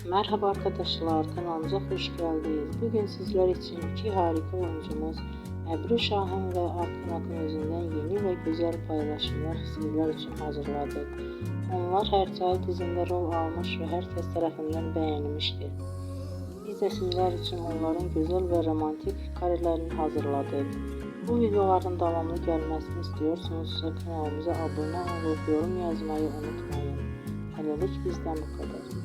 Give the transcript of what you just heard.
Merhaba arkadaşlar, kanalımıza hoş geldiniz. Bugün sizler için iki harika oyuncumuz Ebru Şahin ve Akın Akınözü'nden yeni ve güzel paylaşımlar sizler için hazırladık. Onlar her çay dizinde rol almış ve herkes tarafından beğenilmiştir. Biz de sizler için onların güzel ve romantik karelerini hazırladık. Bu videoların devamlı gelmesini istiyorsanız kanalımıza abone olup yorum yazmayı unutmayın. Hələlik bizden bu kadar.